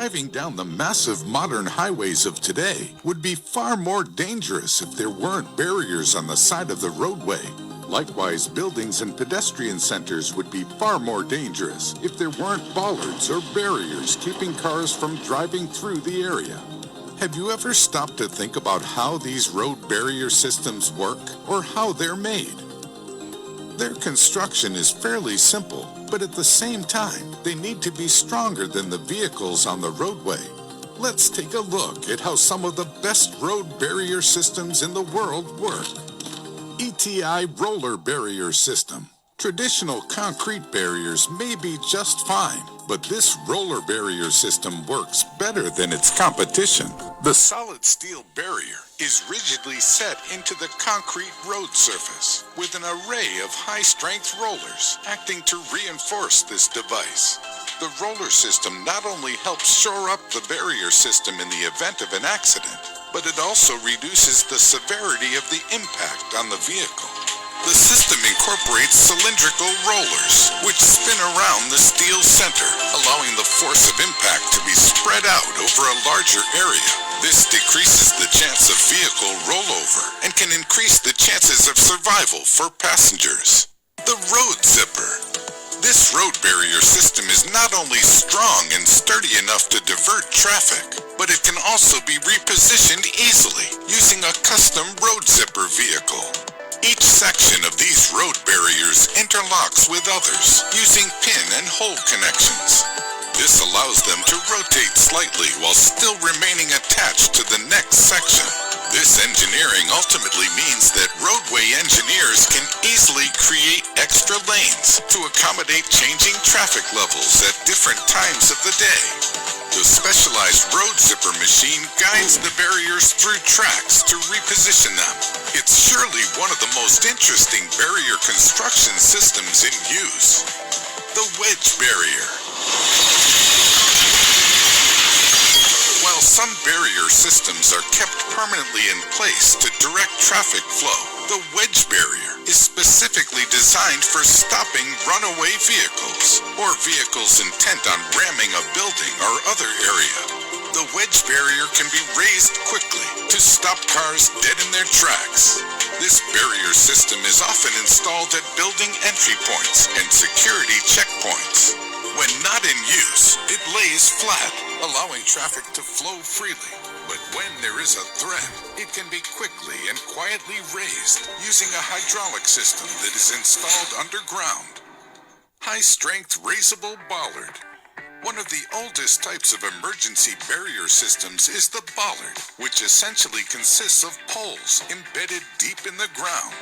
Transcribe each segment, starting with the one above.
driving down the massive modern highways of today would be far more dangerous if there weren't barriers on the side of the roadway. Likewise, buildings and pedestrian centers would be far more dangerous if there weren't bollards or barriers keeping cars from driving through the area. Have you ever stopped to think about how these road barrier systems work or how they're made? Their construction is fairly simple, but at the same time, they need to be stronger than the vehicles on the roadway. Let's take a look at how some of the best road barrier systems in the world work. ETI Roller Barrier System. Traditional concrete barriers may be just fine, but this roller barrier system works better than its competition. The solid steel barrier is rigidly set into the concrete road surface with an array of high-strength rollers acting to reinforce this device. The roller system not only helps shore up the barrier system in the event of an accident, but it also reduces the severity of the impact on the vehicle. The system incorporates cylindrical rollers, which spin around the steel center, allowing the force of impact to be spread out over a larger area. This decreases the chance of vehicle rollover and can increase the chances of survival for passengers. The Road Zipper. This road barrier system is not only strong and sturdy enough to divert traffic, but it can also be repositioned easily using a custom road zipper vehicle. Each section of these road barriers interlocks with others using pin and hole connections. This allows them to rotate slightly while still remaining attached to the next section. This engineering ultimately means that roadway engineers can easily create extra lanes to accommodate changing traffic levels at different times of the day. The specialized road zipper machine guides the barriers through tracks to reposition them. It's surely one of the most interesting barrier construction systems in use. The wedge barrier. While some barrier systems are kept permanently in place to direct traffic flow, the wedge barrier is specifically designed for stopping runaway vehicles or vehicles intent on ramming a building or other area. The wedge barrier can be raised quickly to stop cars dead in their tracks. This barrier system is often installed at building entry points and security checkpoints. When not in use, it lays flat, allowing traffic to flow freely. But when there is a threat, it can be quickly and quietly raised using a hydraulic system that is installed underground. High-strength raisable bollard. One of the oldest types of emergency barrier systems is the bollard, which essentially consists of poles embedded deep in the ground.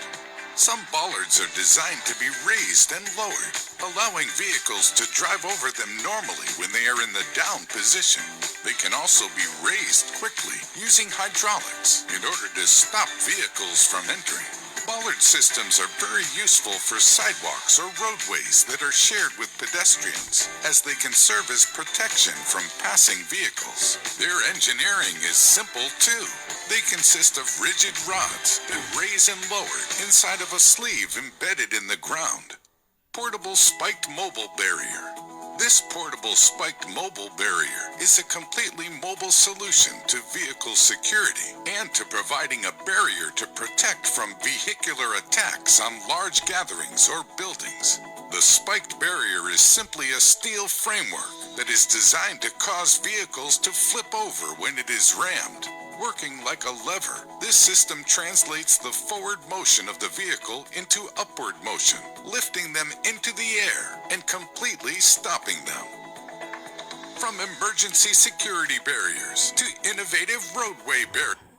Some bollards are designed to be raised and lowered, allowing vehicles to drive over them normally when they are in the down position. They can also be raised quickly using hydraulics in order to stop vehicles from entering. Bollard systems are very useful for sidewalks or roadways that are shared with pedestrians, as they can serve as protection from passing vehicles. Their engineering is simple too. They consist of rigid rods that raise and lower inside of a sleeve embedded in the ground. Portable spiked mobile barrier. This portable spiked mobile barrier is a completely mobile solution to vehicle security and to providing a barrier to protect from vehicular attacks on large gatherings or buildings. The spiked barrier is simply a steel framework that is designed to cause vehicles to flip over when it is rammed. Working like a lever, this system translates the forward motion of the vehicle into upward motion, lifting them into the air and completely stopping them. From emergency security barriers to innovative roadway barriers.